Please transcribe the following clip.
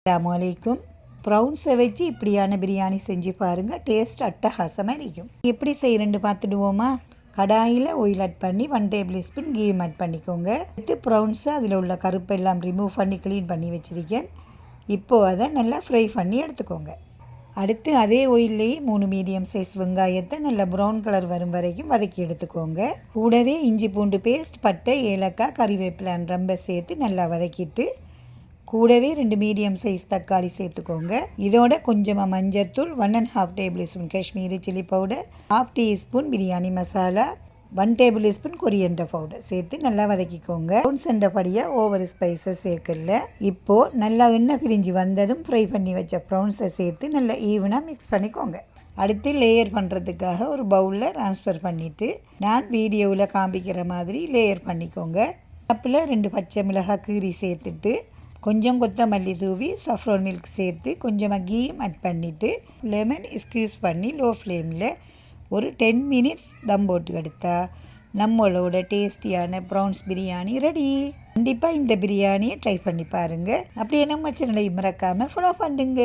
அஸ்ஸலாமு அலைக்கும். ப்ரௌன்ஸை வச்சு இப்படியான பிரியாணி செஞ்சு பாருங்கள். டேஸ்ட் அட்டகாசமாக இருக்கும். எப்படி செய்கிறேன்னு பார்த்துடுவோமா? கடாயில் ஆயில் ஆட் பண்ணி 1 டேபிள் ஸ்பூன் கீ ஆட் பண்ணிக்கோங்க. எடுத்து ப்ரௌன்ஸை அதில் உள்ள கருப்பெல்லாம் ரிமூவ் பண்ணி க்ளீன் பண்ணி வச்சுருக்கேன். இப்போது அதை நல்லா ஃப்ரை பண்ணி எடுத்துக்கோங்க. அடுத்து அதே ஆயில்லையே 3 மீடியம் சைஸ் வெங்காயத்தை நல்லா ப்ரௌன் கலர் வரும் வரைக்கும் வதக்கி எடுத்துக்கோங்க. கூடவே இஞ்சி பூண்டு பேஸ்ட், பட்டை, ஏலக்காய், கறிவேப்பிலை ரொம்ப சேர்த்து நல்லா வதக்கிட்டு கூடவே 2 மீடியம் சைஸ் தக்காளி சேர்த்துக்கோங்க. இதோட கொஞ்சமாக மஞ்சத்தூள், 1½ table spoon Kashmiri chilli powder, 1/2 teaspoon biryani masala, 1 table spoon coriander powder சேர்த்து நல்லா வதக்கிக்கோங்க. சென்றபடியாக ஓவர் ஸ்பைஸஸ் சேர்க்கல. இப்போது நல்லா எண்ணெய் பிரிஞ்சு வந்ததும் ஃப்ரை பண்ணி வச்ச ப்ரௌன்ஸை சேர்த்து நல்லா ஈவனாக மிக்ஸ் பண்ணிக்கோங்க. அடுத்து லேயர் பண்ணுறதுக்காக ஒரு பவுலில் ட்ரான்ஸ்ஃபர் பண்ணிவிட்டு நான் வீடியோவில் காமிக்கிற மாதிரி லேயர் பண்ணிக்கோங்க. கப்பில் 2 பச்சை மிளகாய் கீரி சேர்த்துட்டு கொஞ்சம் கொத்தமல்லி தூவி சஃப்ரான் மில்க் சேர்த்து கொஞ்சமாக கீ ஆட் பண்ணிவிட்டு லெமன் ஸ்க்யூஸ் பண்ணி லோ ஃப்ளேமில் ஒரு 10 மினிட்ஸ் தம் போட்டு எடுத்தால் நம்மளோட டேஸ்டியான ப்ரௌன்ஸ் பிரியாணி ரெடி. கண்டிப்பாக இந்த பிரியாணியை ட்ரை பண்ணி பாருங்கள். அப்படியே நம்ம சேனலை மறக்காமல் ஃபாலோ பண்ணுங்க.